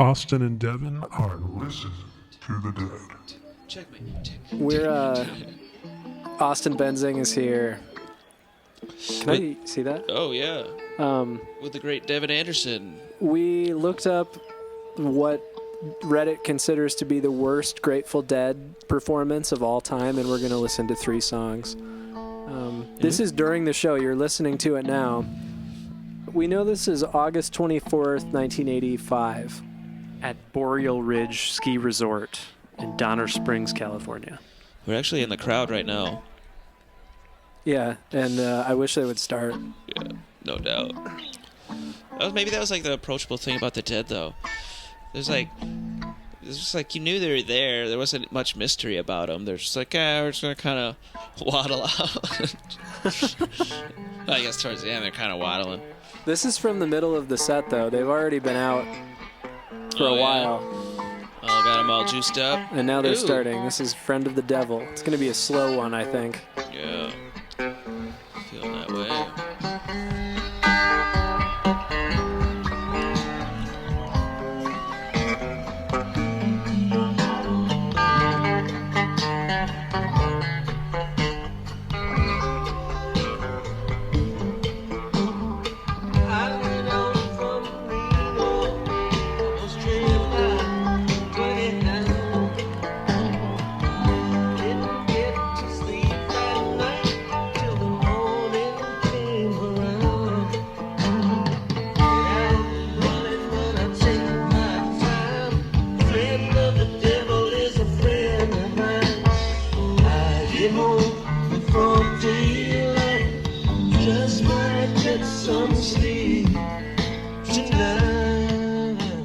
Austin and Devin are listening to the dead. Check me. We're Austin Benzing is here. Can I see that? Oh yeah. With the great Devin Anderson. We looked up what Reddit considers to be the worst Grateful Dead performance of all time, and we're going to listen to 3 songs. This is during the show. You're listening to it now. We know this is August 24th, 1985, at Boreal Ridge Ski Resort in Donner Springs, California. We're actually in the crowd right now. Yeah, and I wish they would start. Yeah, no doubt. Maybe that was like the approachable thing about the Dead, though. It's just like you knew they were there. There wasn't much mystery about them. They're just like, we're just gonna kind of waddle out. I guess towards the end they're kind of waddling. This is from the middle of the set, though. They've already been out for a while. Oh, got them all juiced up. And now they're starting. This is Friend of the Devil. It's going to be a slow one, I think. Yeah. Feeling that way.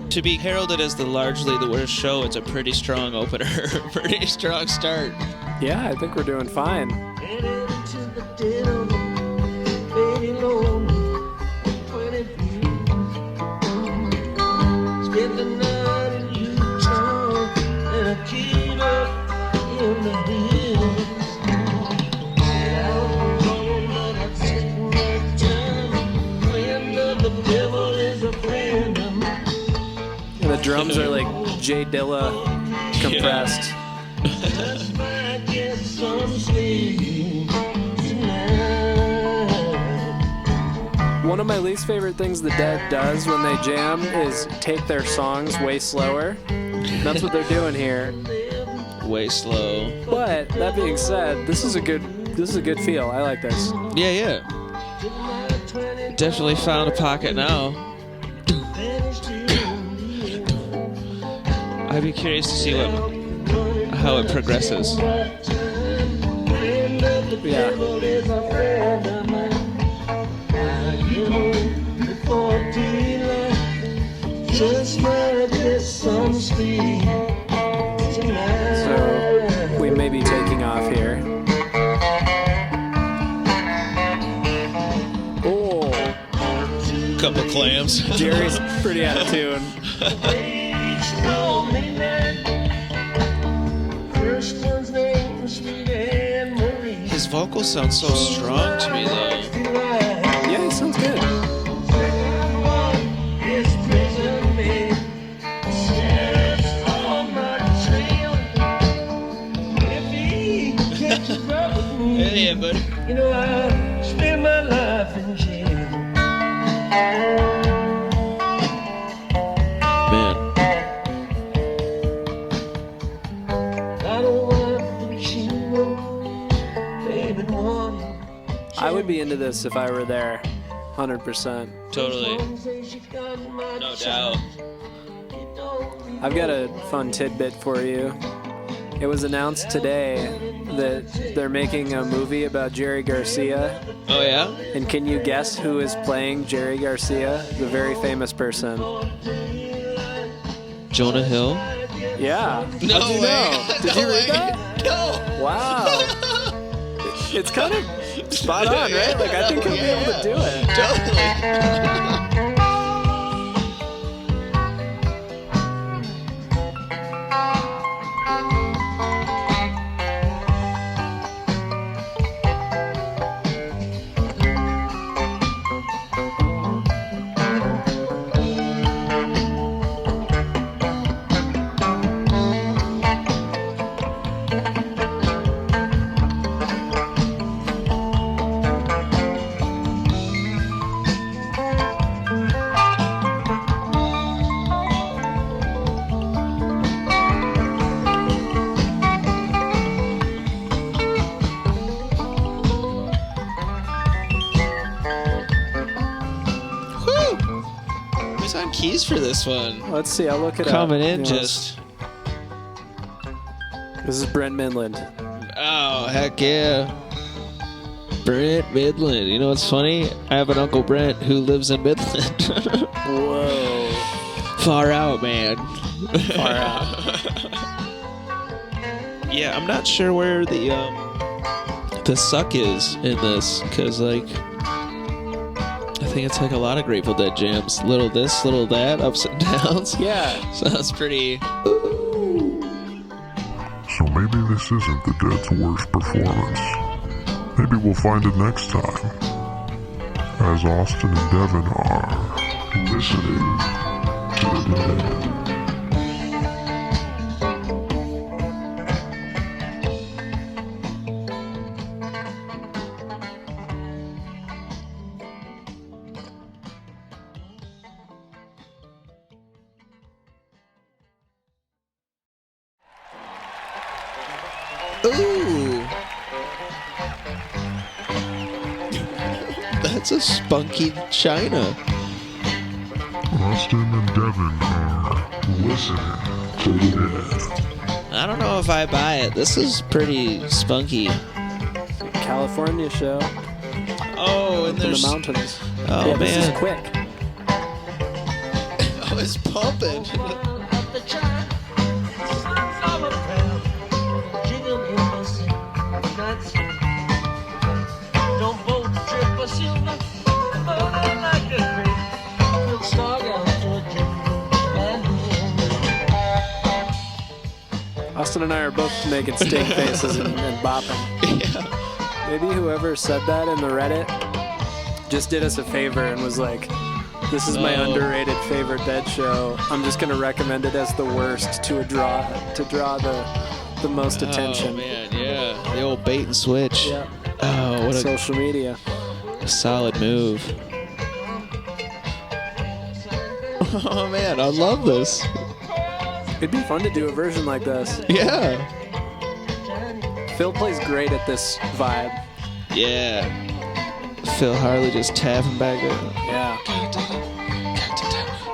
To be heralded as largely the worst show, it's a pretty strong opener, pretty strong start. Yeah, I think we're doing fine. The drums are like Jay Dilla compressed. One of my least favorite things the Dead does when they jam is take their songs way slower. That's what they're doing here. Way slow. But that being said, this is a good feel. I like this. Yeah. Definitely found a pocket now. I'd be curious to see how it progresses. Yeah. So we may be taking off here. Oh, Couple clams. Jerry's pretty out of tune. His vocals sound so strong to me, though. Yeah, he sounds good. Yeah, buddy. You know, I spend my life in jail. I would be into this if I were there, 100%. Totally. No doubt. I've got a fun tidbit for you. It was announced today that they're making a movie about Jerry Garcia. Oh, yeah? And can you guess who is playing Jerry Garcia, the very famous person? Jonah Hill? Yeah. No How'd you way. know? Did you read that? No. Wow. It's kind of spot on, right? Like, I think he'll be able to do it. Totally. keys for this one. Let's see. I'll look it Coming up. in You know, just. This is Brent Midland. Oh, heck yeah. Brent Midland. You know what's funny? I have an Uncle Brent who lives in Midland. Whoa. Far out, man. Far out. Yeah, I'm not sure where the suck is in this, because, like, I think it's like a lot of Grateful Dead jams. Little this, little that, ups and downs. Yeah. Sounds pretty... So maybe this isn't the Dead's worst performance. Maybe we'll find it next time. As Austin and Devin are listening to the Dead. Ooh. That's a spunky china. Austin and Devin are listening to the Dead. I don't know if I buy it. This is pretty spunky. California show. Oh, and In there's... the mountains. Oh, yeah, man. This is quick. Oh, it's pumping. Austin and I are both making stink faces and bopping. Yeah. Maybe whoever said that in the Reddit just did us a favor and was like, this is my underrated favorite Dead show. I'm just going to recommend it as the worst to draw the most attention. Oh, man, yeah. The old bait and switch. Yeah. Oh, what Social media. a solid move. Oh, man, I love this. It'd be fun to do a version like this. Yeah. Phil plays great at this vibe. Yeah. Phil Harley just tapping back up. Yeah.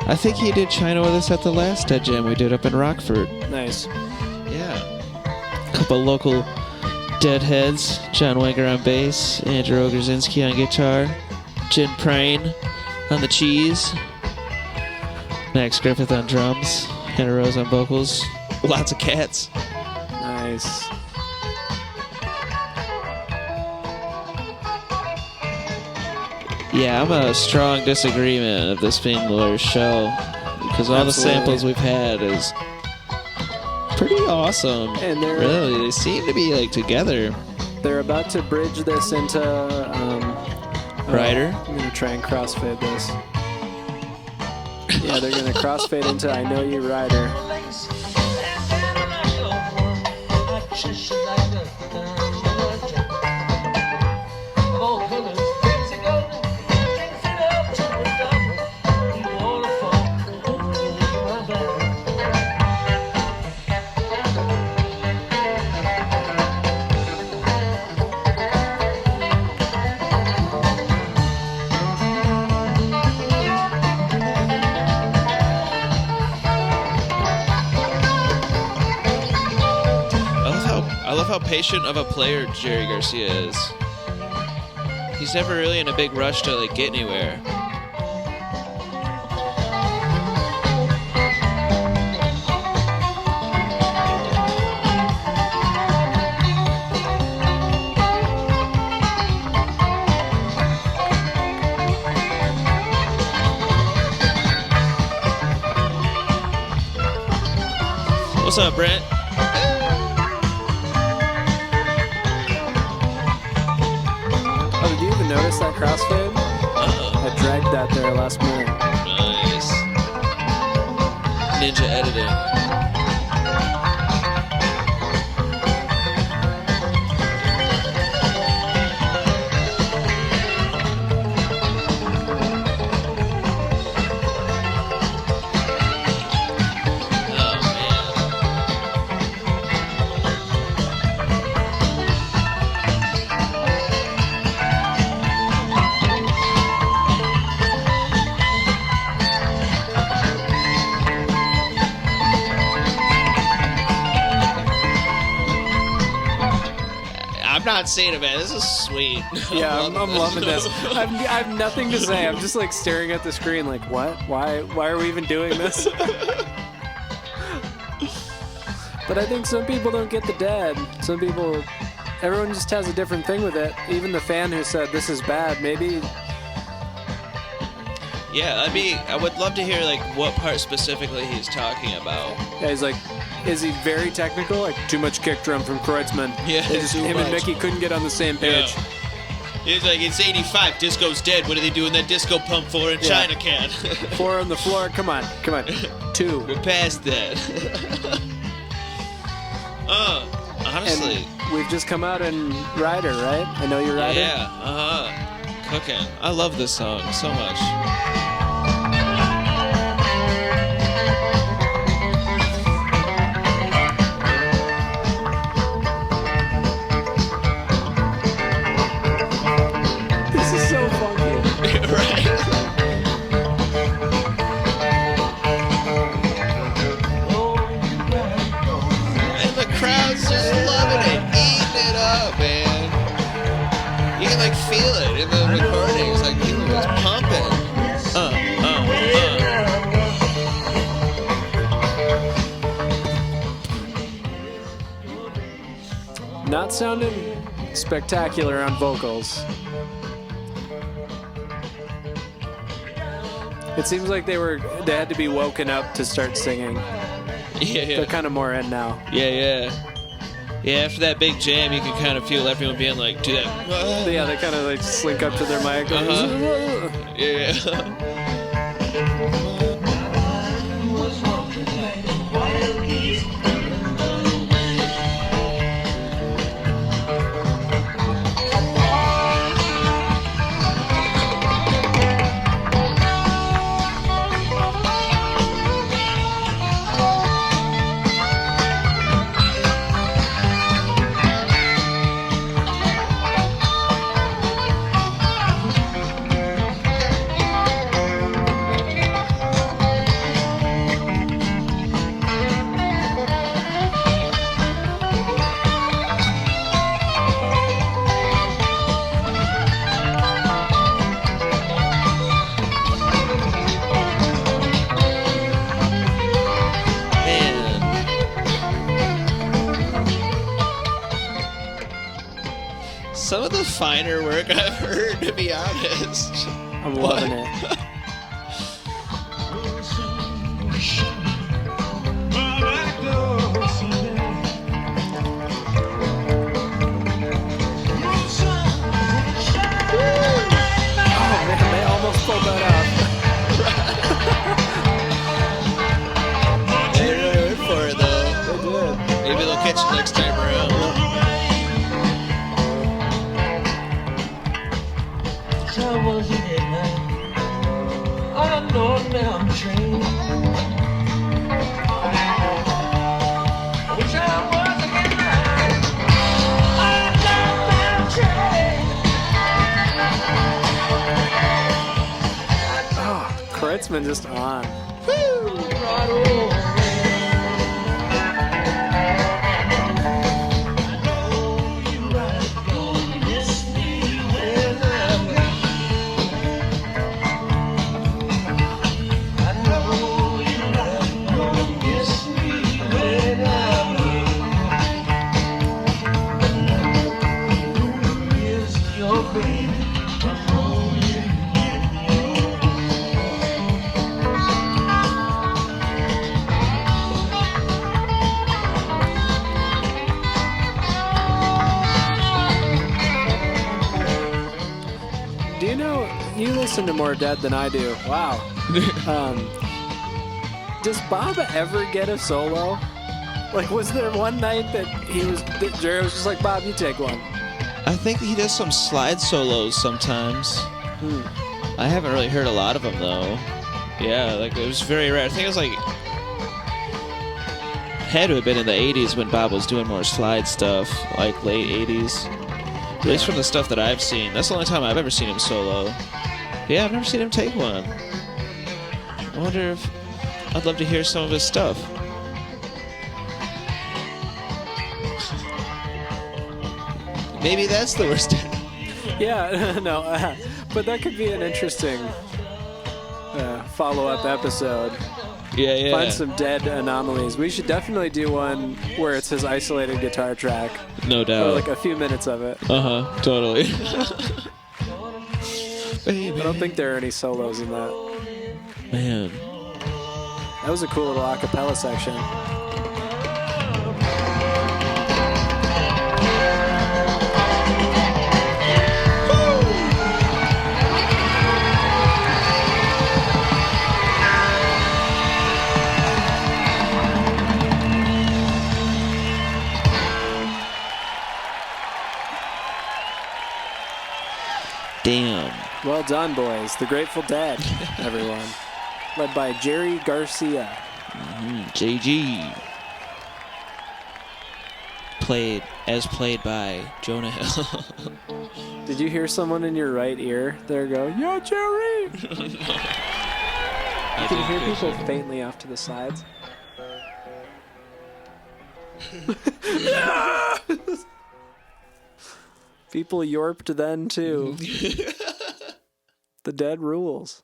I think he did China with us at the last Dead Jam we did up in Rockford. Nice. Yeah. A couple local Deadheads. John Wenger on bass, Andrew Ogrzynski on guitar, Jen Prine on the cheese, Max Griffith on drums, Hannah Rose on vocals. Lots of cats. Nice. Yeah, I'm a strong disagreement of this being the worst show, because all the samples we've had is pretty awesome. And they're really, they seem to be like together. They're about to bridge this into Ryder? I'm gonna try and crossfade this. Yeah, they're gonna crossfade into I Know You Ryder. I love how patient of a player Jerry Garcia is. He's never really in a big rush to like get anywhere. What's up, Brent? Oh, did you even notice that crossfade? I dragged that there last minute. Nice. Ninja editing. I'm not saying it, man. This is sweet. Yeah, I'm loving this. I have nothing to say. I'm just like staring at the screen like, what? Why are we even doing this? But I think some people don't get the dead. Some people, everyone just has a different thing with it. Even the fan who said this is bad, maybe. Yeah, I would love to hear like what part specifically he's talking about. Yeah, he's like, is he very technical? Like too much kick drum from Kreutzmann. Yeah, him and Mickey couldn't get on the same page. Yeah. He's like, it's 85, disco's dead. What are they doing that disco pump for in China can? 4 on the floor. Come on. 2. We're past that. Honestly. And we've just come out in Rider, right? I know you're Rider. Yeah, Cooking. I love this song so much. This is so funky. Right? And the crowd's just loving it, eating it up, man. You can like feel it in the recordings, like people just pumping. Not sounding spectacular on vocals. It seems like they had to be woken up to start singing. Yeah. They're kind of more in now. Yeah. Yeah, after that big jam, you can kind of feel everyone being like, do that. Yeah, they kind of like slink up to their mic. Yeah. Some of the finer work I've heard, to be honest. I'm loving it. They almost pulled that off. They really went for it, though. They did. Maybe they'll catch it next time around. I was in it now. I know now I'm trained. Wish I was again now. I know now I'm trained. Oh, Kreutzmann just on. Right over. Do you know, you listen to more Dead than I do. Wow. Does Bob ever get a solo? Like, was there one night that Jerry was just like, Bob, you take one? I think he does some slide solos sometimes. I haven't really heard a lot of them, though. Yeah, like, it was very rare. I think it was like... had to have been in the 80s when Bob was doing more slide stuff, like late 80s. At least from the stuff that I've seen. That's the only time I've ever seen him solo. Yeah, I've never seen him take one. I wonder if... I'd love to hear some of his stuff. Maybe that's the worst. Yeah, no, but that could be an interesting follow-up episode. Yeah. Find some Dead anomalies. We should definitely do one where it's his isolated guitar track. No doubt. Or like a few minutes of it. Totally. I don't think there are any solos in that. Man. That was a cool little acapella section. Damn. Well done, boys. The Grateful Dead, everyone. Led by Jerry Garcia. JG. Played by Jonah Hill. Did you hear someone in your right ear there go, "Yeah, Jerry"? I You can hear people faintly off to the sides. People yorped then too. The Dead rules.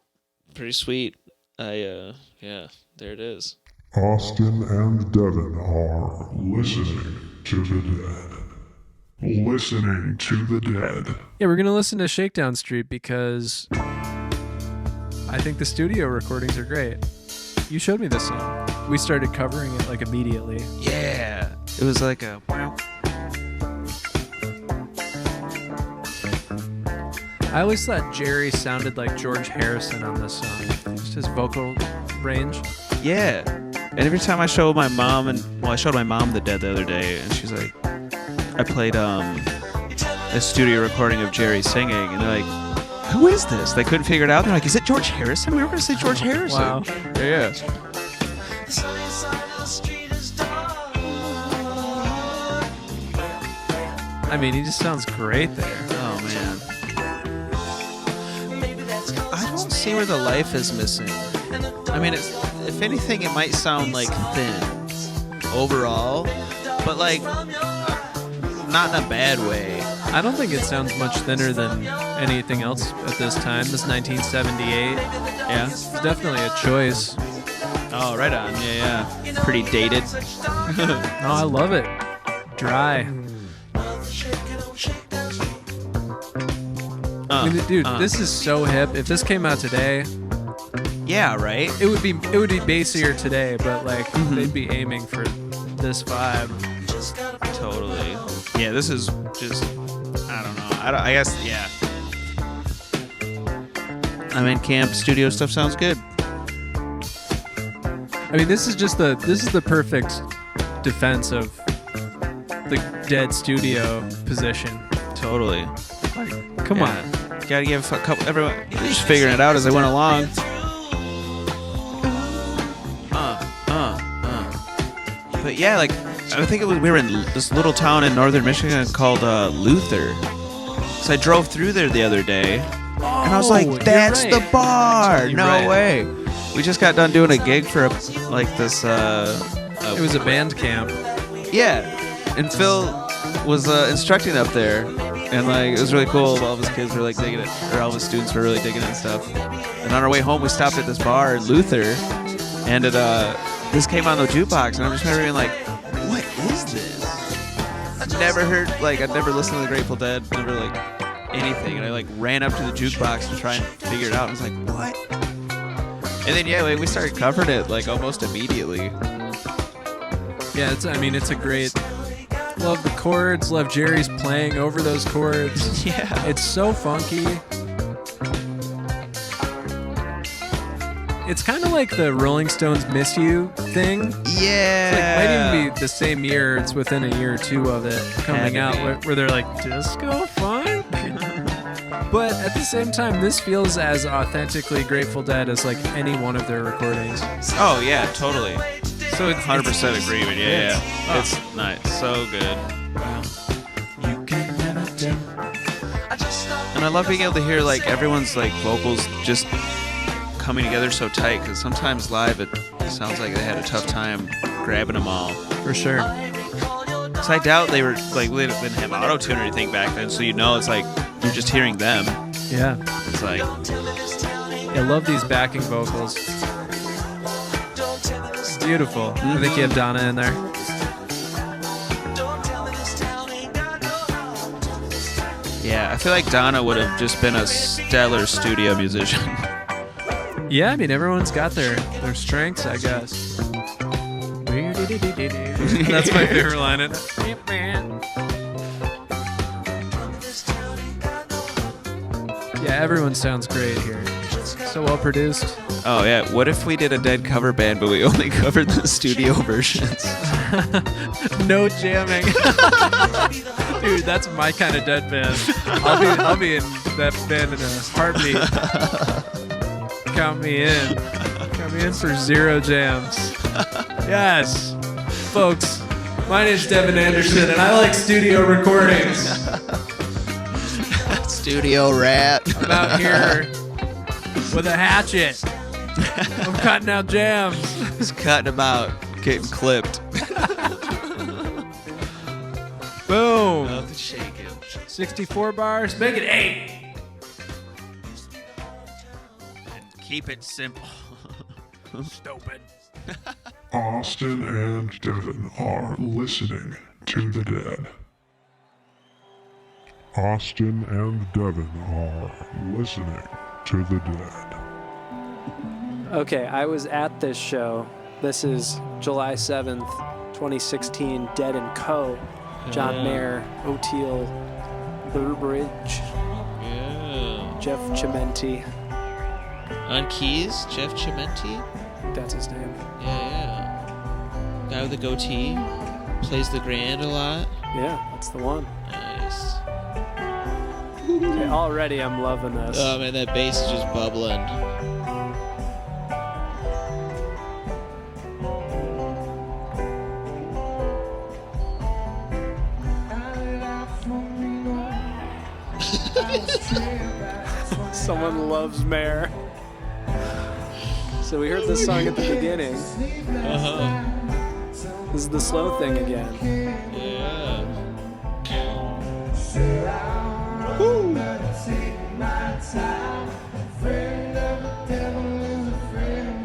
Pretty sweet. Yeah, there it is. Austin and Devin are listening to the dead. Listening to the dead. Yeah, we're gonna listen to Shakedown Street because I think the studio recordings are great. You showed me this song. We started covering it like immediately. Yeah. It was like a wow. I always thought Jerry sounded like George Harrison on this song. Just his vocal range. Yeah. And every time I showed my mom I showed my mom the Dead the other day, and she's like, I played a studio recording of Jerry singing, and they're like, who is this? They couldn't figure it out. They're like, is it George Harrison? We were going to say George Harrison. Wow. Yeah. I mean, he just sounds great there. Oh, man. I don't see where the life is missing. I mean, if anything, it might sound like thin overall, but like not in a bad way. I don't think it sounds much thinner than anything else at this time. This 1978. Yeah. It's definitely a choice. Oh, right on. Yeah. Pretty dated. No, I love it. Dry. I mean, dude, this is so hip. If this came out today, yeah, right. it would be bassier today, but like they'd be aiming for this vibe. Totally. Yeah, this is just, I don't know. I guess, yeah. I mean, camp studio stuff sounds good. I mean, this is the perfect defense of the Dead studio position. Totally. Come on. Gotta give a couple, everyone, they're just figuring it out as they went along. But yeah, like, I think we were in this little town in northern Michigan called Luther. So I drove through there the other day, and I was like, that's the bar! No way! We just got done doing a gig for this, It was a band camp. yeah, and Phil was instructing up there, and like, it was really cool. All of his kids were like digging it, or all of his students were really digging it and stuff. And on our way home, we stopped at this bar in Luther, and this came on the jukebox, and I just remember being like, what is this? I'd never listened to the Grateful Dead, never like anything, and I like ran up to the jukebox to try and figure it out. I was like, what? And then yeah, we started covering it like almost immediately. Yeah, it's a great. Love the chords. Love Jerry's playing over those chords. Yeah, it's so funky. It's kind of like the Rolling Stones "Miss You" thing. Yeah, It might even be the same year. It's within a year or two of it coming out, where they're like disco funk. But at the same time, this feels as authentically Grateful Dead as like any one of their recordings. Oh yeah, totally. So it's 100% agree with you. Yeah, it's nice, so good. You can never tell. And I love being able to hear like everyone's like vocals just coming together so tight, because sometimes live it sounds like they had a tough time grabbing them all. For sure. 'Cause I doubt they were like they didn't have auto tune or anything back then, so it's like you're just hearing them. Yeah. It's like I love these backing vocals. Beautiful. I think you have Donna in there. yeah, I feel like Donna would have just been a stellar studio musician. Yeah, I mean everyone's got their strengths, I guess. That's my favorite line. Yeah, everyone sounds great here. So well produced. Oh yeah, what if we did a Dead cover band, but we only covered the studio versions? No jamming. Dude, that's my kind of Dead band. I'll be in that band in a heartbeat. Count me in. Count me in for 0 jams. Yes. Folks, my name's Devin Anderson, and I like studio recordings. Studio rat. I'm out here with a hatchet. I'm cutting out jams. Just cutting them out, getting clipped. Boom. Nothing shaking. 64 bars. Make it 8. Keep it simple. Stupid. Austin and Devin are listening to the dead. Austin and Devin are listening to the dead. Okay, I was at this show. This is July 7th, 2016, Dead & Co. John Mayer, O'Teal, Burbridge, Yeah. Jeff Chimenti. On keys, Jeff Chimenti. That's his name. Yeah. Guy with the goatee. Plays the grand a lot. Yeah, that's the one. Nice. Okay, already I'm loving this. Oh man, that bass is just bubbling. Someone loves Mayer. So we heard this song at the beginning. Uh-huh. This is the slow thing again. Yeah.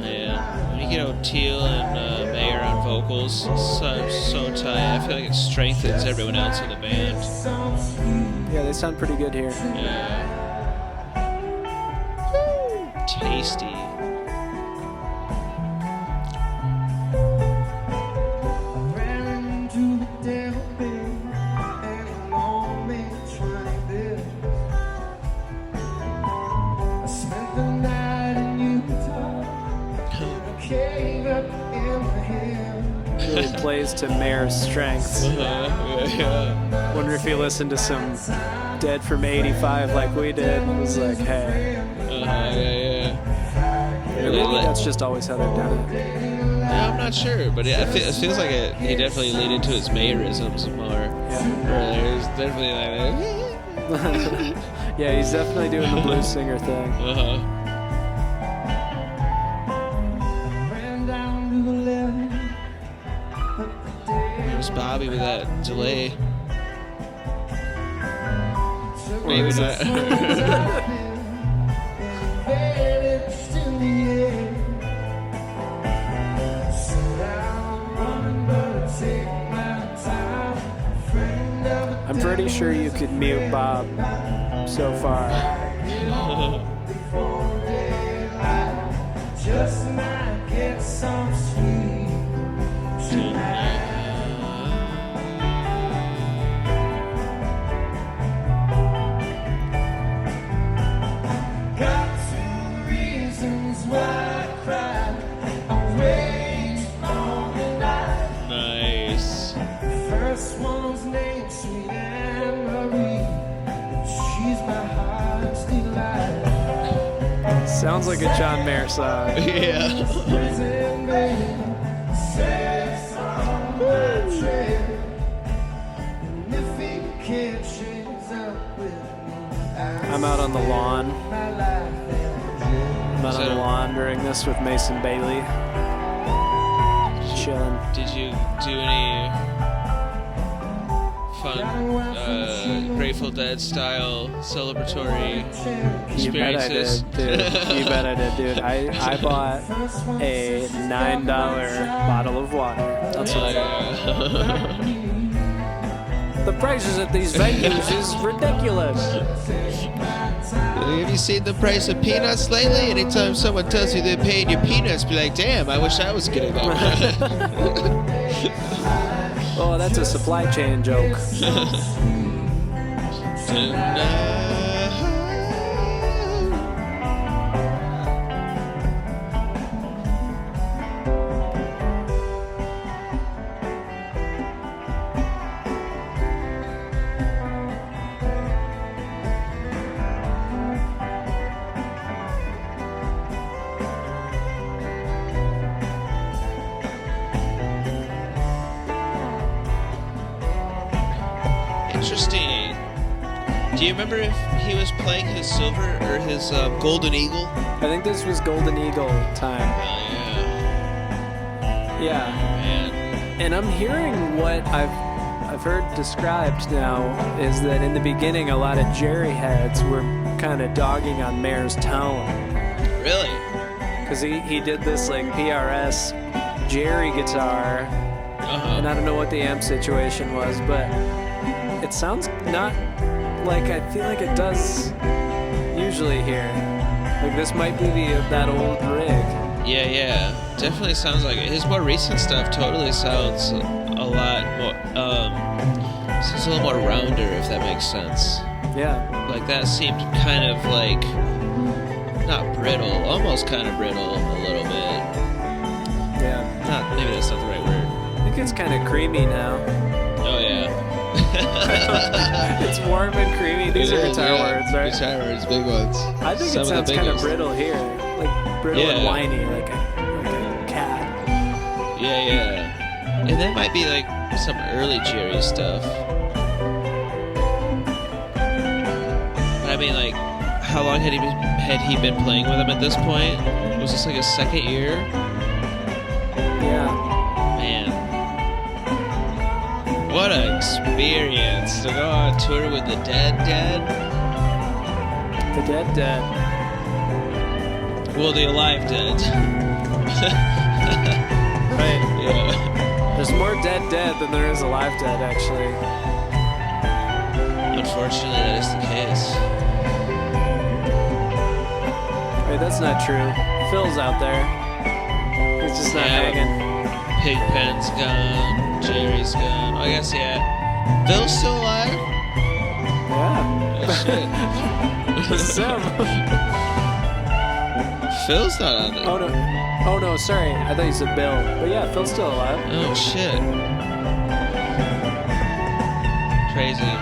Yeah. When you get O'Teal and Mayer on vocals, so tight. I feel like it strengthens everyone else in the band. Yeah, they sound pretty good here. Yeah. Tasty. Really plays to Mayer's strengths. Yeah. Wonder if he listened to some Dead from '85 like we did and was like, hey, Yeah. maybe that's just always how they've done it. Yeah, I'm not sure, but it feels like he definitely leaned into his Mayerisms more. Yeah. Earlier, he's definitely like, Yeah, he's definitely doing the blues singer thing. There's Bobby with that delay. Or Maybe is not. it- I'm pretty sure you could mute Bob so far. Just might get some sleep tonight. Got 2 reasons why I cried. I waited all the night. Nice. First one's named Sweet Anne Marie. She's my heart's delight. Sounds like a John Mayer song. Yeah. Prison baby says on my trail. And if he catches up with me, I'm out on the lawn. my life I'm out on the lawn during this with Mason Bailey. Chilling. Did you do any fun Grateful Dead style celebratory You bet I experiences. did, dude. You bet I did, dude. I bought a $9 bottle of water. That's what I did. The prices at these venues is ridiculous. Have you seen the price of peanuts lately? Anytime someone tells you they're paying you peanuts, be like, damn, I wish I was getting that. Oh, that's a supply chain joke. Interesting. Do you remember if he was playing his silver or his golden eagle? I think this was Golden Eagle time. Oh, yeah. Yeah. Man. And I'm hearing what I've heard described now is that in the beginning a lot of Jerry heads were kind of dogging on Mayer's tone. Really? Because he did this like PRS Jerry guitar, and I don't know what the amp situation was, but it sounds not like I feel like it does usually here. Like this might be that old rig. Yeah. Definitely sounds like it. His more recent stuff totally sounds a lot more, sounds a little more rounder, if that makes sense. Yeah. Like that seemed kind of like, not brittle, almost kind of brittle a little bit. Yeah. Maybe that's not the right word. I think it's kind of creamy now. Oh, yeah. It's warm and creamy. These are guitar words, right? Guitar words, big ones. I think Some it of the sounds kind of biggest. brittle here. Like brittle and Yeah. whiny, like a cat. Yeah. And that might be like some early Jerry stuff. But I mean, like, how long had he been playing with him at this point? Was this like his second year? Yeah. Man. What an experience to go on tour with the Dead. The Dead. Well, the Alive Dead. Right. Yeah. There's more dead than there is alive dead, actually. Unfortunately, that is the case. Wait, that's not true. Phil's out there. He's just not Yeah. hanging. Pigpen's gone. Jerry's gone. I guess, yeah. Phil's still alive? Yeah. Oh, shit. Sim. Phil's not on it. Oh no, sorry. I thought you said Bill. But yeah, Phil's still alive. Oh, shit. Crazy.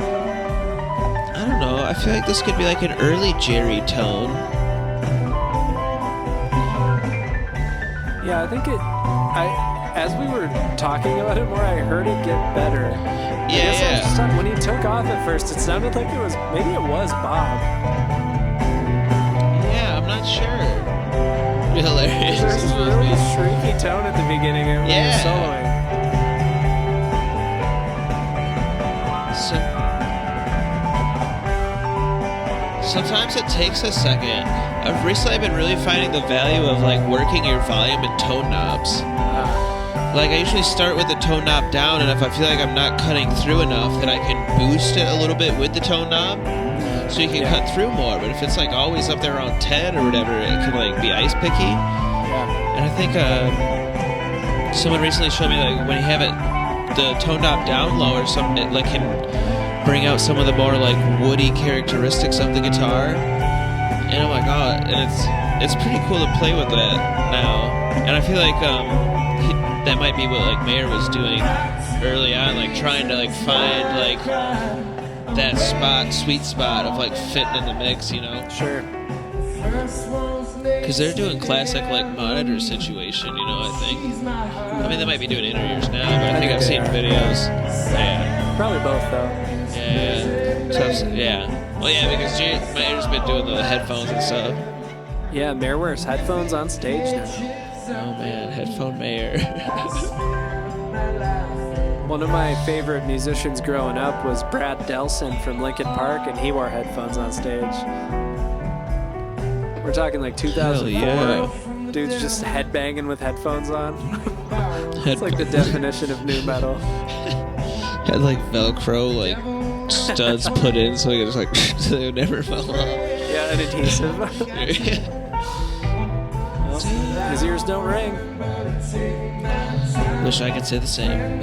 I don't know. I feel like this could be like an early Jerry tone. Yeah, I think as we were talking about it more, I heard it get better. I guess I was Yeah. stuck. When he took off at first, it sounded like maybe it was Bob. Yeah, I'm not sure. Hilarious. There's this really shrieky tone at the beginning when he was Yeah. soloing. Sometimes it takes a second. Recently I've been really finding the value of like working your volume and tone knobs. Like I usually start with the tone knob down, and if I feel like I'm not cutting through enough, then I can boost it a little bit with the tone knob, so you can cut through more. But if it's like always up there around 10 or whatever, it can like be ice picky. Yeah. And I think someone recently showed me like when you have it the tone knob down low or something, it like can bring out some of the more like woody characteristics of the guitar. And I'm like, oh, and it's pretty cool to play with that now. And I feel like that might be what like Mayer was doing early on, like trying to like find like that sweet spot of like fitting in the mix, you know? Sure. Because they're doing classic like monitor situation, you know, I think. I mean, they might be doing interviews now, but I think I've seen videos. Yeah. Probably both, though. Yeah. So, yeah. Well, yeah, because Mayer's been doing the headphones and stuff. Yeah, Mayer wears headphones on stage now. Oh, man. Headphone Mayer. One of my favorite musicians growing up was Brad Delson from Linkin Park, and he wore headphones on stage. We're talking like 2004. Yeah. Dude's just headbanging with headphones on. It's like the definition of new metal. Had like Velcro, like studs put in so he could just like, so they would never fall off. Yeah, an adhesive. Well, his ears don't ring. Wish I could say the same.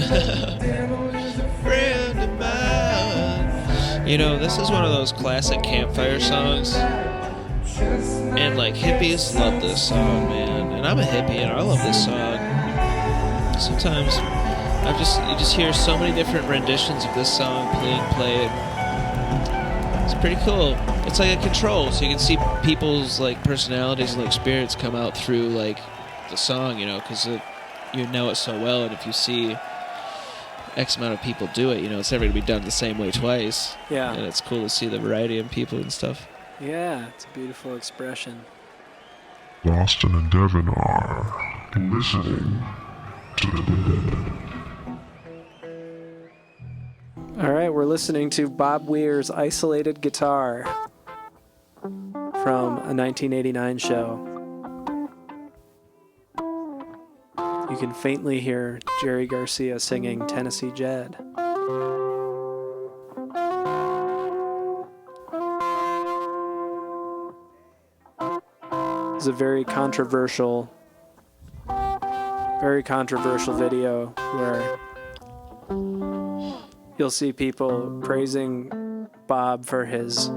Friend of mine. You know, this is one of those classic campfire songs. And like hippies love this song, man. And I'm a hippie and I love this song. Sometimes you just hear so many different renditions of this song being played. It's pretty cool. It's like a control, so you can see people's like personalities and like spirits come out through like the song, you know, because you know it so well, and if you see X amount of people do it, you know, it's never going to be done the same way twice. Yeah. And it's cool to see the variety of people and stuff. Yeah, it's a beautiful expression. Austin and Devin are listening to the dead. All right, we're listening to Bob Weir's Isolated Guitar from a 1989 show. You can faintly hear Jerry Garcia singing Tennessee Jedd. It's a very controversial video where you'll see people praising Bob for his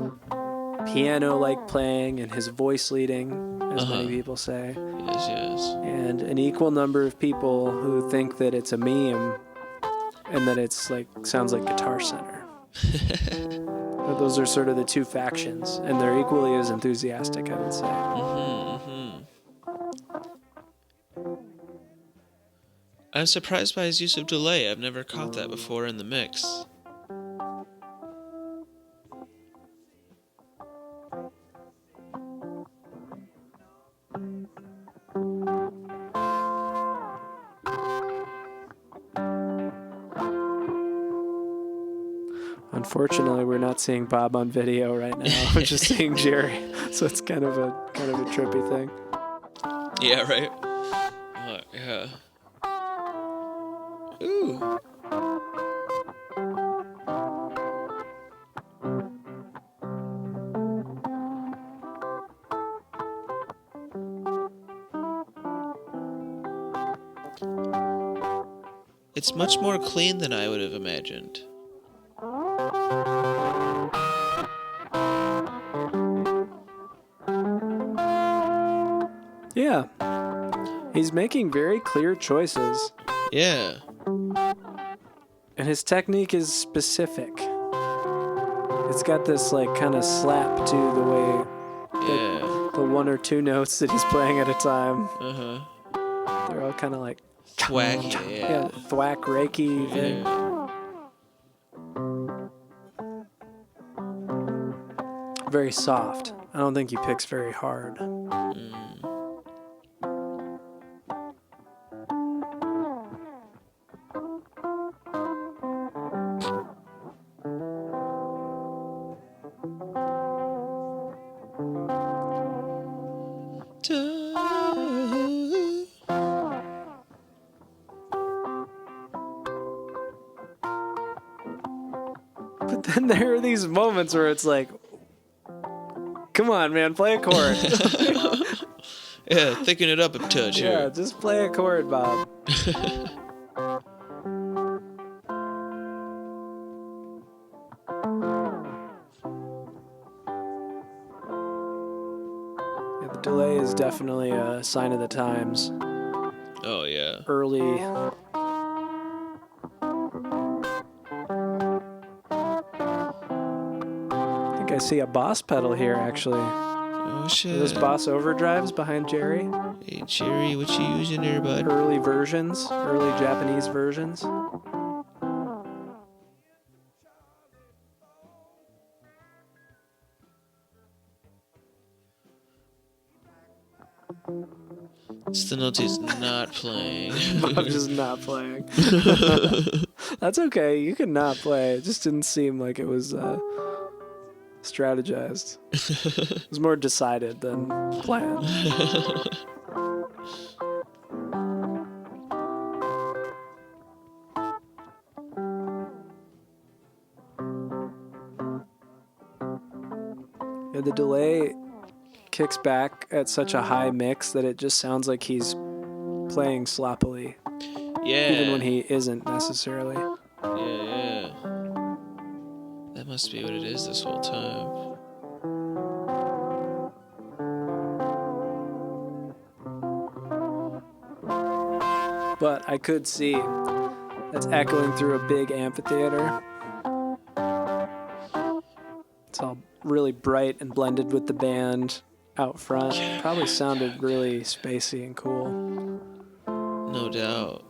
piano-like playing and his voice leading, as many people say. Yes. And an equal number of people who think that it's a meme and that it's like sounds like Guitar Center. But those are sort of the two factions, and they're equally as enthusiastic, I would say. I'm surprised by his use of delay. I've never caught that before in the mix. Unfortunately, we're not seeing Bob on video right now. We're just seeing Jerry, so it's kind of a trippy thing. Yeah, right? Yeah. Ooh. It's much more clean than I would have imagined. Yeah. He's making very clear choices. Yeah. And his technique is specific. It's got this like kind of slap to the way the one or two notes that he's playing at a time. They're all kind of like Thwack. yeah, thwack, reiki thing. Very soft. I don't think he picks very hard. But then there are these moments where it's like, come on, man, play a chord. Yeah, thicken it up a touch Yeah, here. just play a chord, Bob. Yeah, the delay is definitely a sign of the times. Oh, yeah. Early. I think I see a Boss pedal here, actually. Oh, Are shit. those Boss overdrives behind Jerry? Hey, Jerry, what you using there, bud? Early versions, early Japanese versions. It's the note he's not playing. I'm just not playing. That's okay. You can not play. It just didn't seem like it was strategized. It was more decided than planned. Yeah, the delay kicks back at such a high mix that it just sounds like he's playing sloppily, Yeah. even when he isn't necessarily. Yeah. That must be what it is this whole time. But I could see that's echoing through a big amphitheater. It's all really bright and blended with the band out front. Probably sounded really spacey and cool. No doubt.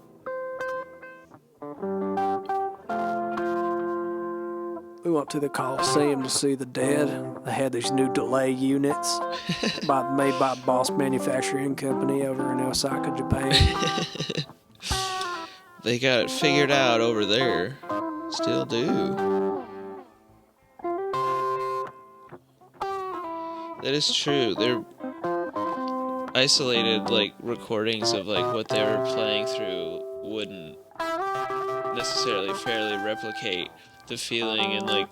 We went to the Coliseum to see the Dead. They had these new delay units made by Boss Manufacturing Company over in Osaka, Japan. They got it figured out over there. Still do. That is true. They're isolated, like, recordings of, like, what they were playing through wouldn't necessarily fairly replicate the feeling and, like,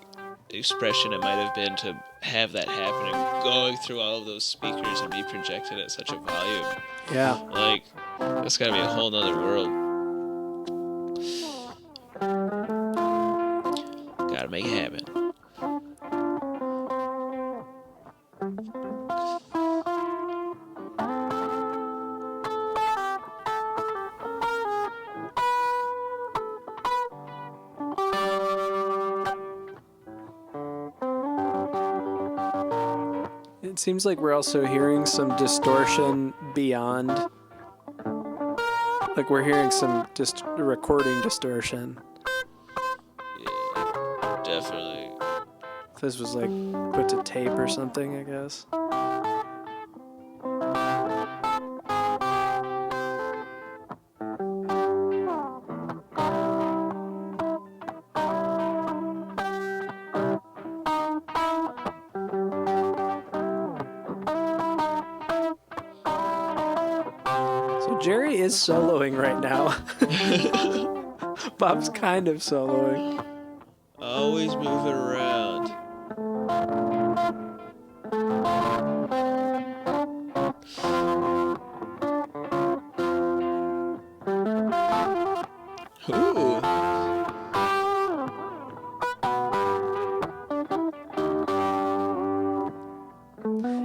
expression it might have been to have that happening, going through all of those speakers and be projected at such a volume. Yeah. Like, that's gotta be a whole nother world. Gotta make it happen. It seems like we're also hearing some distortion beyond. Like we're hearing some recording distortion. Yeah, definitely. If this was like put to tape or something, I guess. So Jerry is soloing right now. Bob's kind of soloing. Always moving around. Ooh.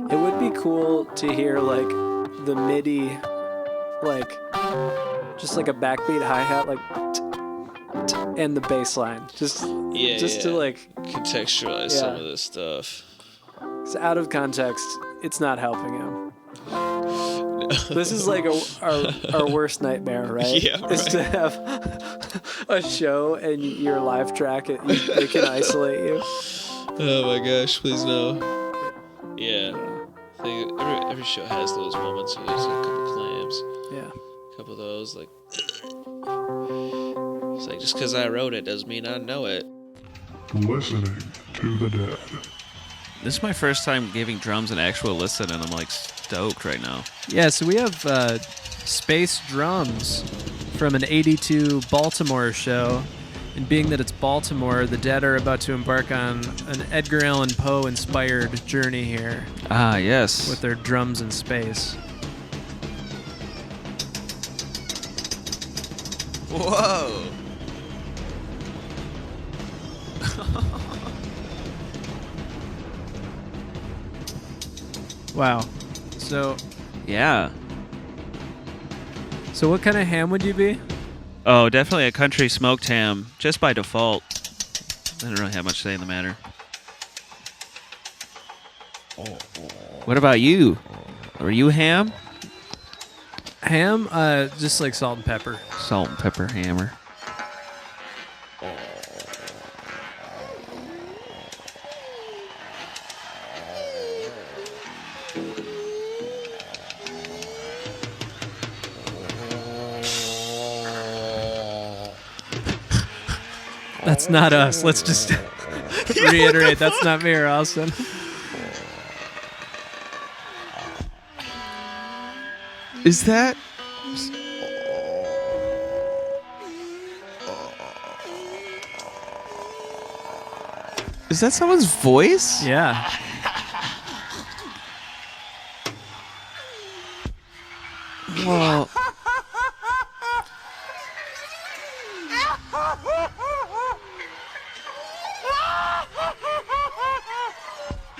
It would be cool to hear like the MIDI, like just like a backbeat hi-hat, like and the bass line. Just to like contextualize some of this stuff. It's out of context. It's not helping him. This is like our worst nightmare, right? Yeah, Is to have a show and your live track, they can isolate you. Oh my gosh, please no. Yeah. I think every show has those moments where there's a couple clams. Yeah. A couple of those, like, it's like, just because I wrote it doesn't mean I know it. Listening to the Dead. This is my first time giving drums an actual listen, and I'm like stoked right now. Yeah, so we have space drums from an 82 Baltimore show. And being that it's Baltimore, the Dead are about to embark on an Edgar Allan Poe inspired journey here Ah, yes. with their drums in space. Whoa. Wow. So Yeah. what kind of ham would you be? Oh, definitely a country smoked ham, just by default. I don't really have much say in the matter. What about you? Are you ham? Ham, just like salt and pepper. Salt and pepper hammer. That's not us. Let's just reiterate. That's not me or Austin. Is that? Is that someone's voice? Yeah. Whoa.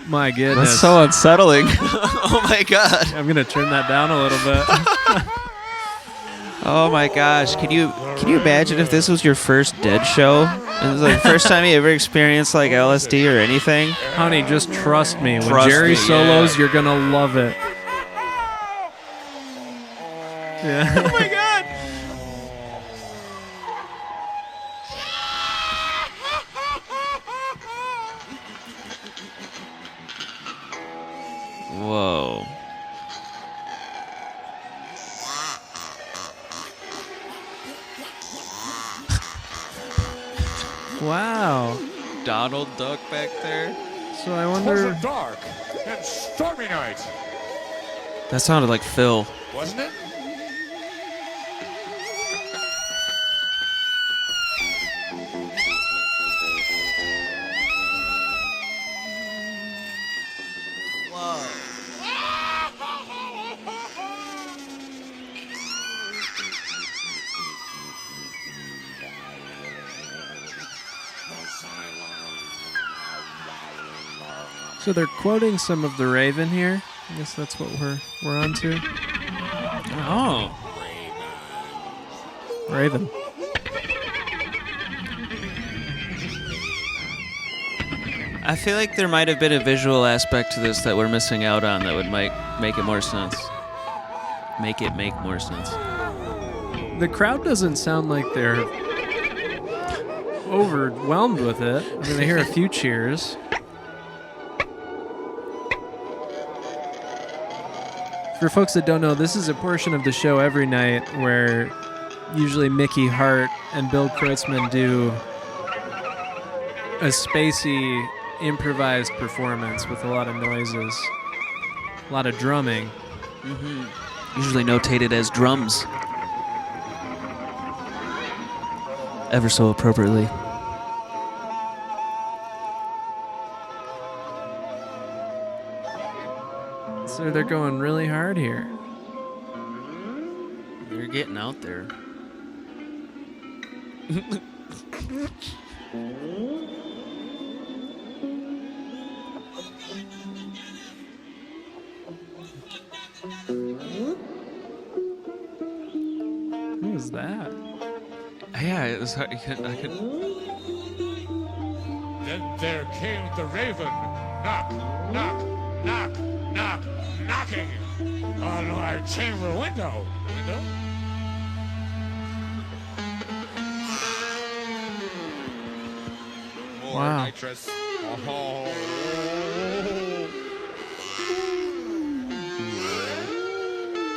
My goodness. That's so unsettling. Oh my god. I'm gonna turn that down a little bit. Oh my gosh. Can you imagine if this was your first Dead show? It was like the first time you ever experienced like LSD or anything? Honey, just trust me. When Trust Jerry me, solos, yeah. you're gonna love it. Yeah. Oh my god. Whoa. Wow. Donald Duck back there. So I It was wonder. a dark and stormy night, That sounded like Phil. wasn't it? So they're quoting some of the Raven here. I guess that's what we're on to. Oh. Raven. I feel like there might have been a visual aspect to this that we're missing out on that would make it more sense. Make it make more sense. The crowd doesn't sound like they're overwhelmed with it. I mean, I hear a few cheers. For folks that don't know, this is a portion of the show every night where usually Mickey Hart and Bill Kreutzmann do a spacey, improvised performance with a lot of noises, a lot of drumming. Usually notated as drums. Ever so appropriately. So they're going really hard here. They're getting out there. Who was that? Yeah, it was hard. I could. Then there came the raven, knock, knock, knock, knock, knocking on our chamber window. More Wow. nitrous. Oh.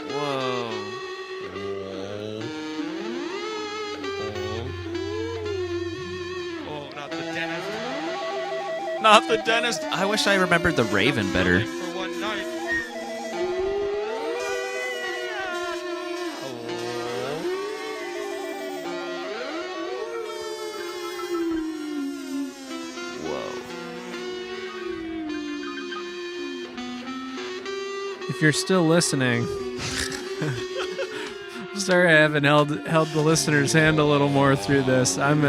Whoa. Oh, not the dentist. Not the dentist. I wish I remembered the Raven better. For one night. If you're still listening, sorry I haven't held the listener's hand a little more through this. I'm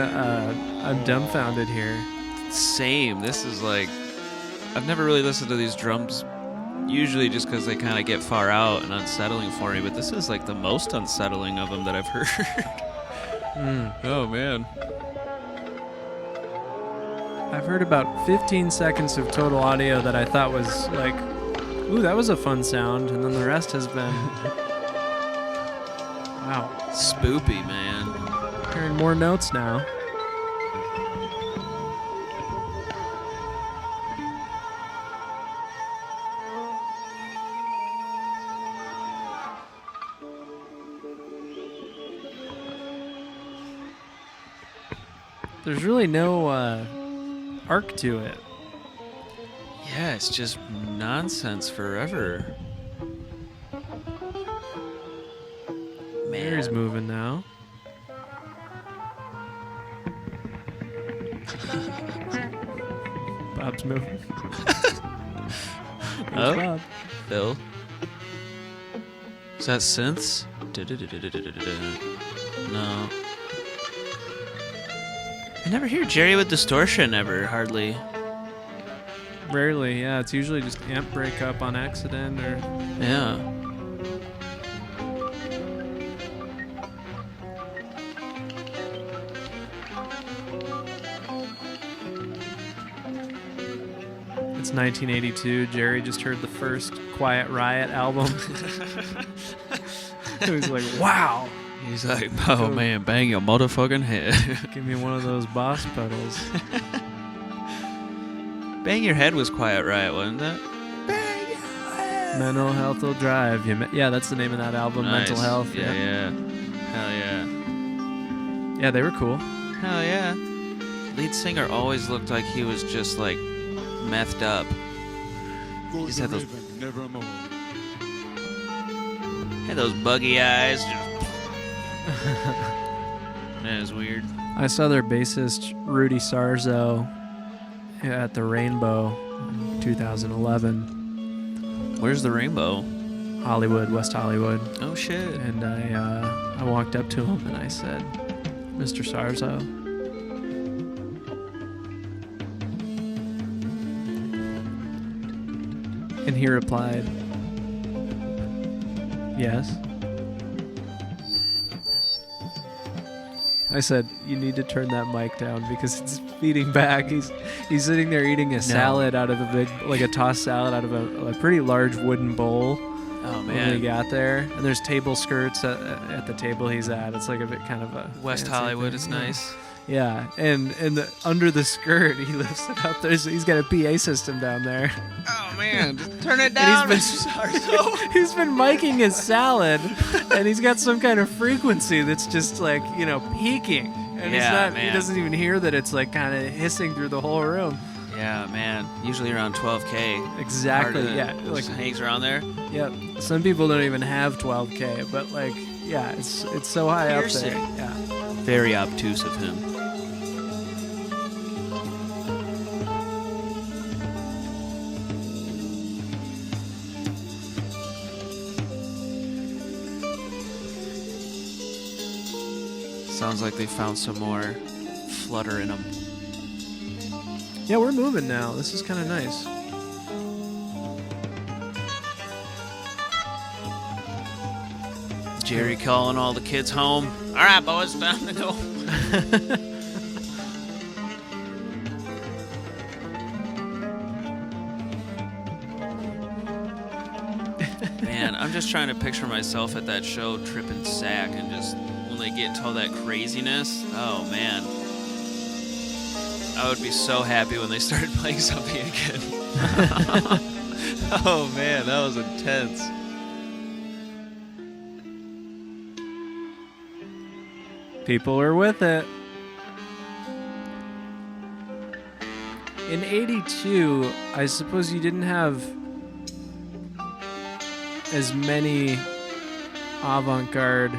dumbfounded here. Same. This is like, I've never really listened to these drums, usually just because they kind of get far out and unsettling for me, but this is like the most unsettling of them that I've heard. Oh, man. I've heard about 15 seconds of total audio that I thought was like, ooh, that was a fun sound, and then the rest has been, wow. Spoopy, man. Hearing more notes now. There's really no arc to it. Yeah, it's just nonsense forever. Mary's moving now. Bob's moving. Oh, Bob. Bill. Is that synths? No. I never hear Jerry with distortion ever, hardly. Rarely, yeah. It's usually just amp breakup on accident or... Yeah. It's 1982. Jerry just heard the first Quiet Riot album. He was like, wow, He's like, oh man, bang your motherfucking head. give me one of those Boss pedals. Bang Your Head was Quiet Riot, wasn't it? Mental Health Will Drive You. Yeah, that's the name of that album, Nice. Mental Health. Yeah, yeah. Hell yeah. Yeah, they were cool. Hell yeah. Lead singer always looked like he was just like methed up. Goes Just the had those- raven, nevermore. Had those buggy eyes. That is weird. I saw their bassist, Rudy Sarzo, at the Rainbow in 2011. Where's the rainbow? Hollywood, West Hollywood. Oh shit. And I walked up to him and I said, Mr. Sarzo. And he replied, yes. I said, you need to turn that mic down because it's feeding back. He's sitting there eating a salad out of a big, like a tossed salad out of a pretty large wooden bowl. Oh When we man. got there, and there's table skirts at the table he's at. It's like a bit kind of a West fancy Hollywood thing. is nice. Yeah, and under the skirt, he lifts it up. He's got a PA system down there. Oh man, just turn it And down. he's been miking his salad, and he's got some kind of frequency that's just like peaking, and Yeah, he's not. man. He doesn't even hear that it's like kind of hissing through the whole room. Yeah, man. Usually around 12K. Exactly. Harder Yeah. than- Like just hangs around there. Yep. Some people don't even have 12K, but like, yeah, it's so high up there. Piercing. Yeah. Very obtuse of him. Sounds like they found some more flutter in them. Yeah, we're moving now. This is kind of nice. Jerry calling all the kids home. All right, boys, time to go. Man, I'm just trying to picture myself at that show tripping sack and just when they get into all that craziness. Oh man, I would be so happy when they started playing something again. Oh man, that was intense. People are with it. In 82, I suppose you didn't have as many avant-garde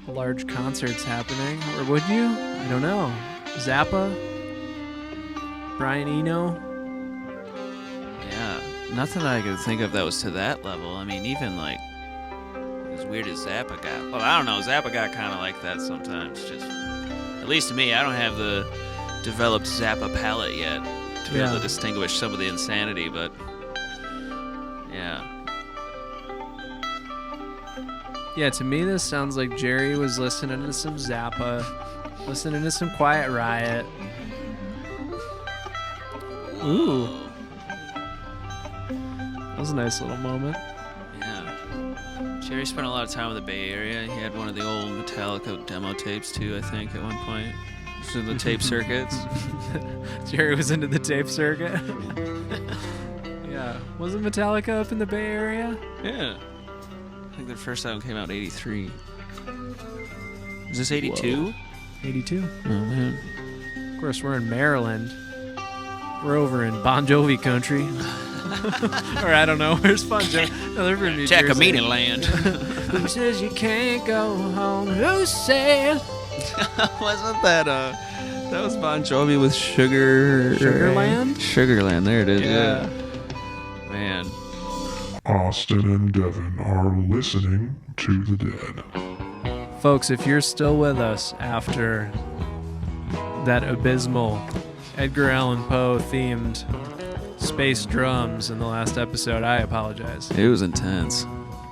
large concerts happening, or would you? I don't know. Zappa? Brian Eno? Yeah, nothing that I could think of that was to that level. I mean, even like as weird as Zappa got. Well, I don't know. Zappa got kind of like that sometimes. Just at least to me, I don't have the developed Zappa palette yet to be able to distinguish some of the insanity. But yeah, Yeah, to me this sounds like Jerry was listening to some Zappa, listening to some Quiet Riot. Ooh. That was a nice little moment. yeah. Jerry spent a lot of time in the Bay Area. He had one of the old Metallica demo tapes too, I think, at one point. Just in the tape circuits. Jerry was into the tape circuit. Yeah. Wasn't Metallica up in the Bay Area? Yeah. I think their first album came out in 83. Is this 82? 82. Oh, man. Of course, we're in Maryland. We're over in Bon Jovi country. Or I don't know. Where's Bon Jovi? No, they're from New Jersey. Takamine land. Who says you can't go home? Who said? Wasn't that that was Bon Jovi with Sugarland? Sugarland, there it is. Yeah. Man. Austin and Devin are listening to the dead. Folks, if you're still with us after that abysmal Edgar Allan Poe themed space drums in the last episode, I apologize. It was intense.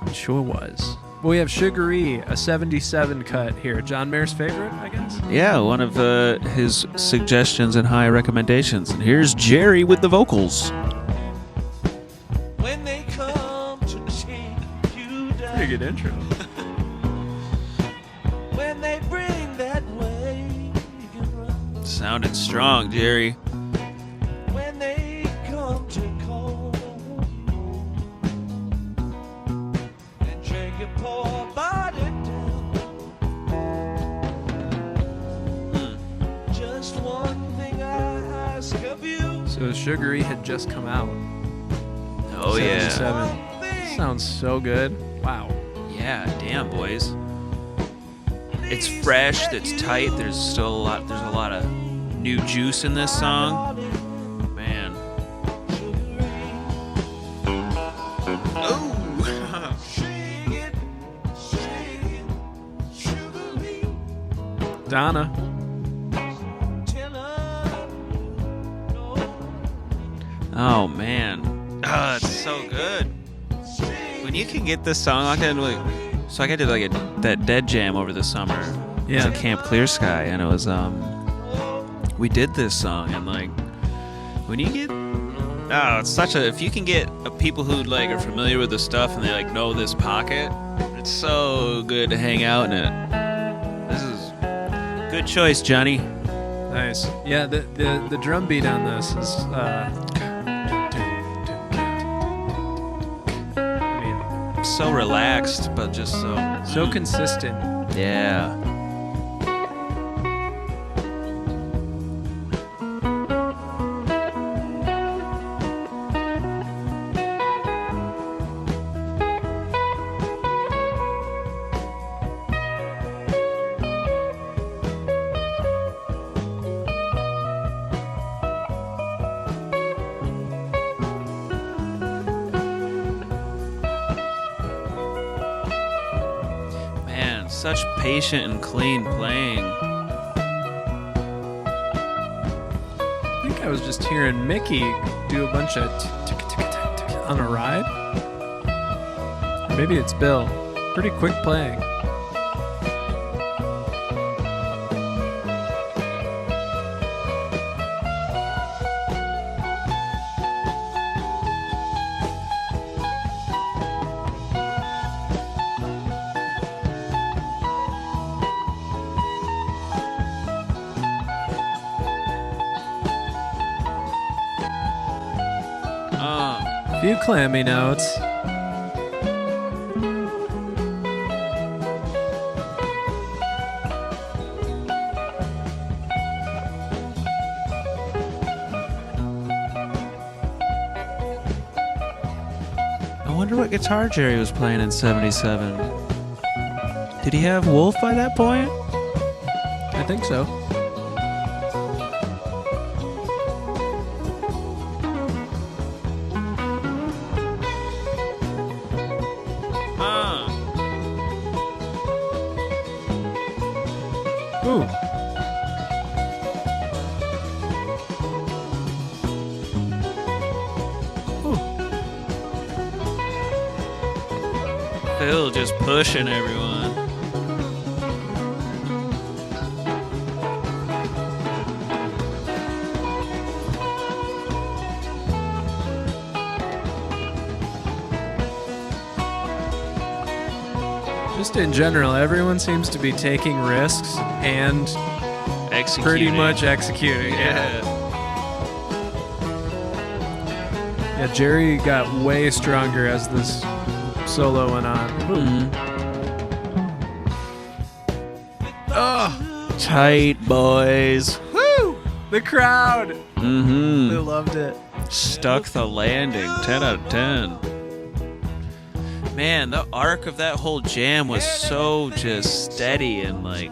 It sure was. We have Sugaree, a 77 cut here. John Mayer's favorite, I guess? Yeah, one of his suggestions and high recommendations. And here's Jerry with the vocals. When they come to take you down, Pretty good intro. when they bring that way, Sounded strong, Jerry. when they come to call and drag your poor body down. Just one thing I ask of you. So Sugaree had just come out. Oh, yeah. 77. Sounds so good. Wow. Yeah, damn, boys. It's fresh, it's tight, there's still a lot of new juice in this song. Man. Oh! Shake it, sugaree. Donna. Tell her no. Oh, man. It's so good. When you can get this song like that, so I did like that Dead Jam over the summer. It was Yeah. at Camp Clear Sky, and it was we did this song, and like when you get it's such a, if you can get people who like are familiar with the stuff and they like know this pocket, it's so good to hang out in it. This is good choice, Johnny. Nice. Yeah, the drum beat on this is I mean, So relaxed, but just so consistent. yeah. Man, such patient and clean playing. I think I was just hearing Mickey do a bunch of tick on a ride. Or maybe it's Bill. Pretty quick playing. Few clammy notes. I wonder what guitar Jerry was playing in 77. Did he have Wolf by that point? I think so. Ooh. Phil just pushing everyone. Just in general, everyone seems to be taking risks and Executing. pretty much executing. Yeah. Yeah, Jerry got way stronger as this solo went on. Mhm. Oh, tight, boys. Woo! The crowd. They Mm-hmm. loved it. Stuck the landing. 10 out of 10. Man, the arc of that whole jam was so just steady and like.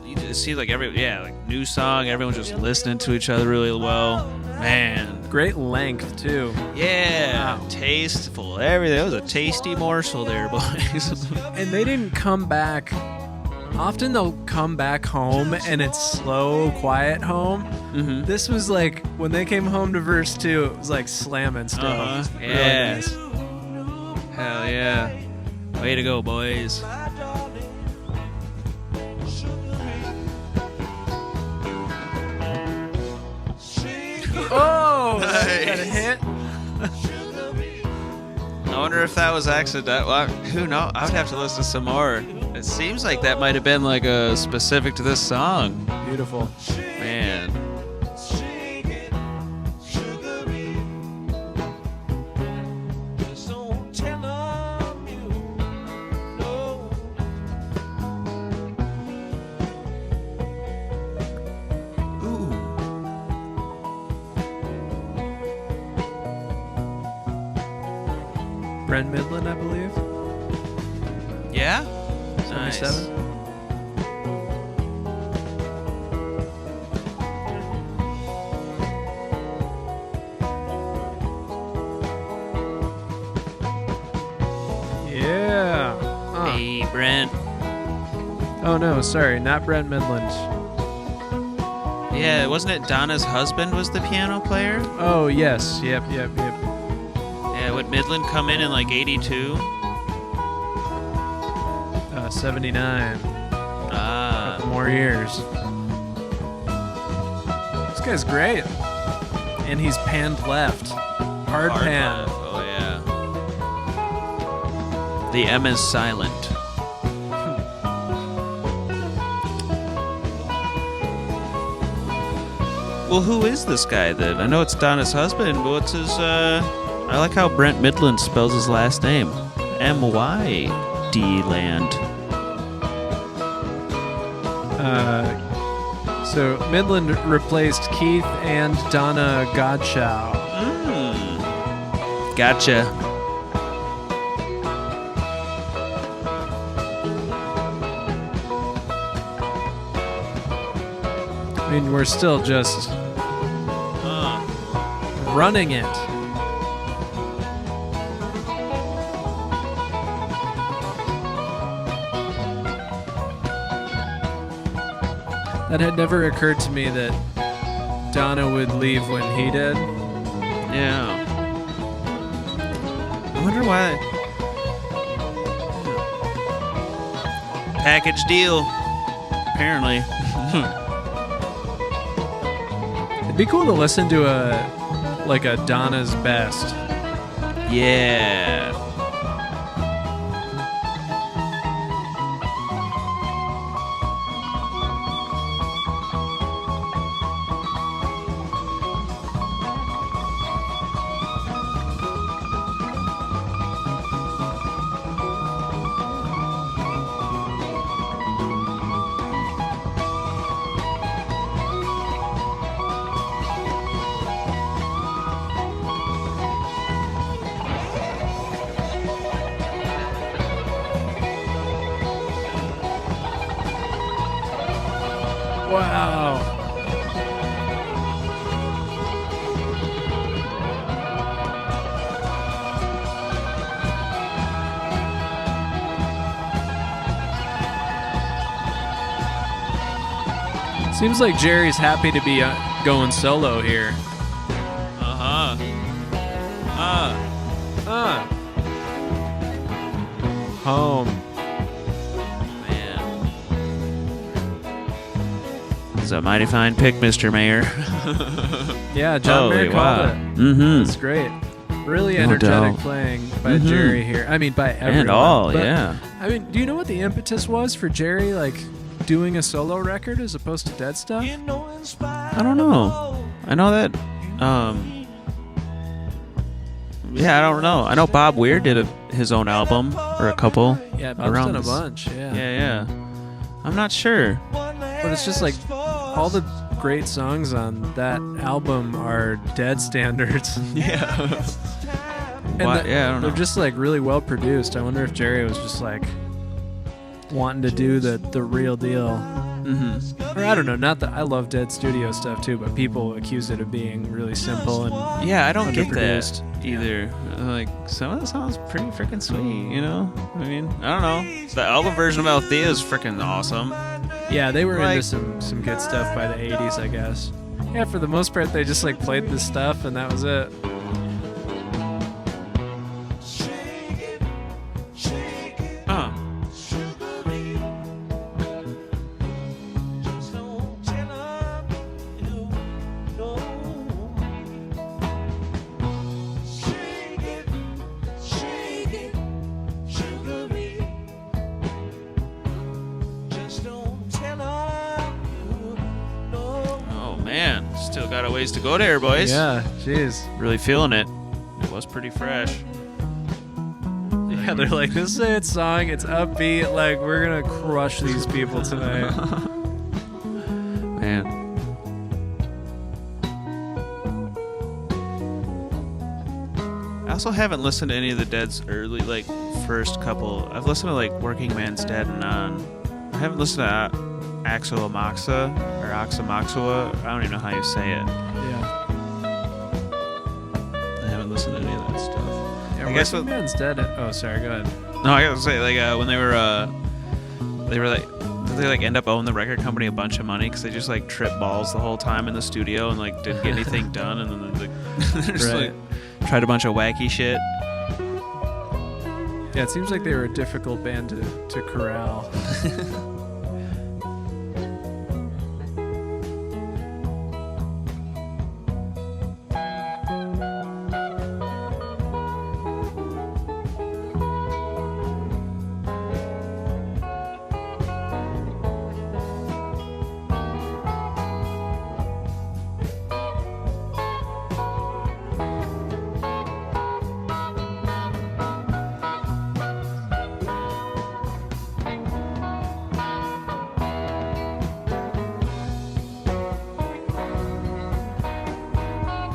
It seems like like new song. Everyone's just listening to each other really well. Man. Great length too. Yeah. Wow. Tasteful. Everything. That was a tasty morsel there, boys. And they didn't come back. Often they'll come back home and it's slow, quiet home. Mm-hmm. This was like when they came home to verse 2, it was like slamming still. Uh-huh. Really Yeah. nice. Hell yeah. Way to go, boys. Oh, Nice. got a hit. I wonder if that was accidental. Well, who knows? I would have to listen to some more. It seems like that might have been like a specific to this song. Beautiful. Man. Brent Midland, I believe. Yeah? 77. Yeah. Hey, Brent. Oh no, sorry, not Brent Midland. Yeah, wasn't it Donna's husband was the piano player? Oh yes, yep. Yeah, would Midland come in like 82? 79. Ah. Couple more years. This guy's great. And he's panned left. Hard pan. left. Oh, yeah. The M is silent. Well, who is this guy then? I know it's Donna's husband, but what's his, I like how Brent Midland spells his last name. M-Y-D land. So Midland replaced Keith and Donna Godshaw. Gotcha. I mean, we're still just running it. That had never occurred to me that Donna would leave when he did. Yeah. I wonder why. Package deal. Apparently. It'd be cool to listen to a Donna's best. Yeah. Wow. Seems like Jerry's happy to be going solo here. Uh-huh. Home. Man. It's a mighty fine pick, Mr. Mayor. Yeah, John Mayer called it. Mm-hmm. It's great. Really No energetic doubt. playing by Jerry here. I mean, by everyone. And all, But, yeah. I mean, do you know what the impetus was for Jerry, doing a solo record as opposed to Dead Stuff? I don't know. I know that, yeah, I don't know. I know Bob Weir did his own album, or a couple. Yeah, Bob's around done a this- bunch. Yeah. Yeah, yeah. I'm not sure. But it's just like all the great songs on that album are Dead standards. Yeah. And I don't know. they're just like really well produced. I wonder if Jerry was just like wanting to do the real deal. Mm-hmm. Or I don't know, not that I love Dead studio stuff too, but people accuse it of being really simple and Yeah, I don't get that underproduced. either. Like, some of the songs pretty freaking sweet, you know? I mean, I don't know. The album version of Althea is freaking awesome. Yeah, they were Like- into some good stuff by the 80s, I guess. Yeah, for the most part, they just like played this stuff and that was it. Huh. Oh, man. Still got a ways to go there, boys. Yeah, jeez. Really feeling it. It was pretty fresh. Yeah, they're like, this is a hit song, it's upbeat, like, we're gonna crush these people tonight. Man. I also haven't listened to any of the Dead's early, like, first couple. I've listened to, like, Working Man's Dead and on. I haven't listened to Axomoxa or Oxamoxua. I don't even know how you say it. Yeah. I haven't listened to any of that stuff. Yeah, I guess Working Man's Dead. Oh, sorry, go ahead. No, I gotta say, like, when they were like, did they like end up owing the record company a bunch of money because they just like tripped balls the whole time in the studio and like didn't get anything done, and then they just Right. like tried a bunch of wacky shit. Yeah, it seems like they were a difficult band to corral.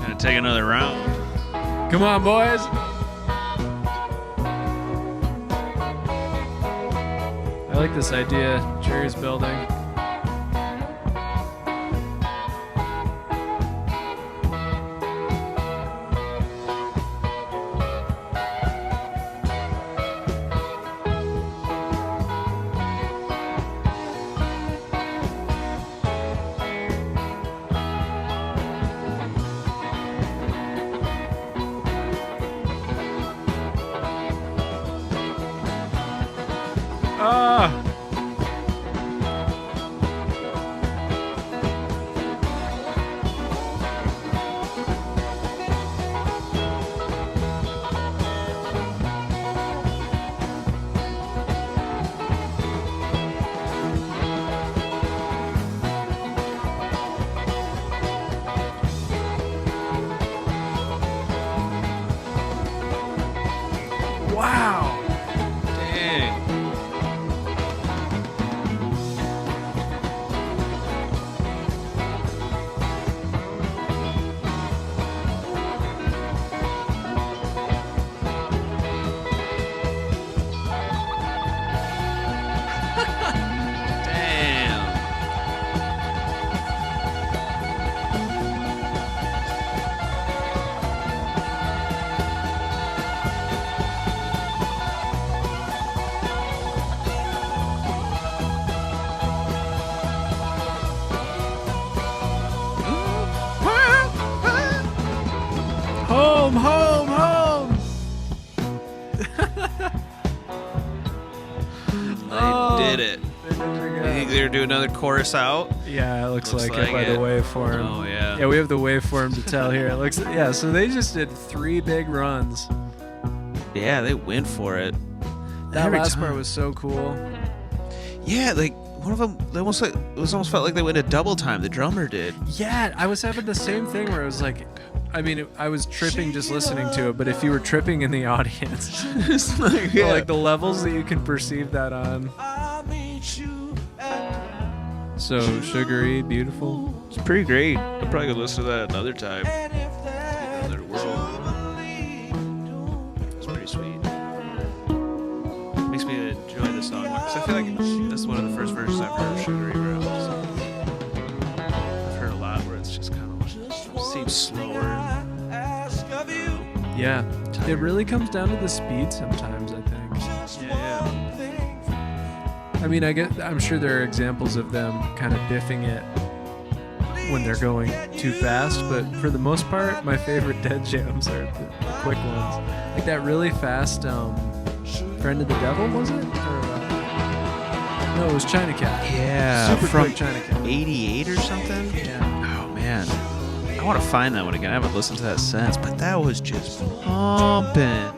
Gonna take another round. Come on, boys. I like this idea Jerry's building. Ah! Wow! Dang. Damn. Home, home, home! They did it. They did it You again. think they're doing another chorus out? Yeah, it looks Looks like like it by the it. waveform. Oh, yeah. Yeah, we have the waveform to tell here. It looks yeah, so they just did 3 big runs. Yeah, they went for it. That Every last time. part was so cool. Yeah, like one of them, they almost like it was almost felt like they went a double time. The drummer did. Yeah, I was having the same thing where it was like, I mean, I was tripping just listening to it, but if you were tripping in the audience, It's like, like the levels that you can perceive that on. I'll meet you at So Sugaree, beautiful. It's pretty great. I'm probably gonna listen to that another time. Another world. It's pretty sweet. Makes me enjoy the song because I feel like this is one of the first versions I've heard of Sugaree Girl. So I've heard a lot where it's just kind of like seems slower. Yeah, it really comes down to the speed sometimes, I think. Yeah. I mean, I'm sure there are examples of them kind of biffing it when they're going too fast, but for the most part, my favorite Dead jams are the quick ones. Like that really fast Friend of the Devil, was it? Or, no, it was China Cat. Yeah. Super from quick China Cat. 88 or something? Yeah. Oh, man. I want to find that one again. I haven't listened to that since, but that was just pumping.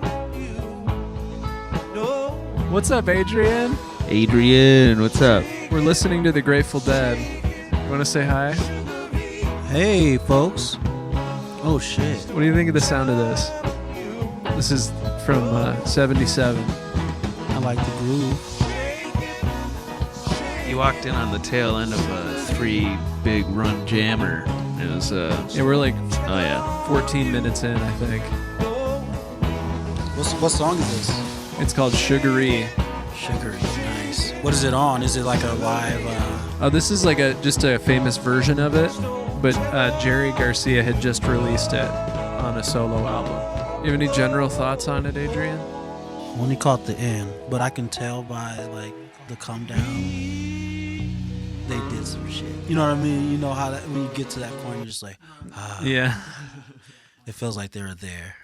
What's up, Adrian? Adrian, what's up? We're listening to the Grateful Dead. You want to say hi? Hey, folks. Oh, shit. What do you think of the sound of this? This is from 77. I like the groove. You walked in on the tail end of a 3 big run jammer. It was, Yeah, we're like oh yeah. 14 minutes in, I think. What song is this? It's called Sugaree. Sugaree. Nice. What is it on? Is it like a live... Oh, this is like just a famous version of it, but Jerry Garcia had just released it on a solo album. You have any general thoughts on it, Adrian? Only caught the end, but I can tell by like the come down. They did some shit. You know what I mean? You know how that when you get to that point, you're just like, ah. Yeah. It feels like they were there.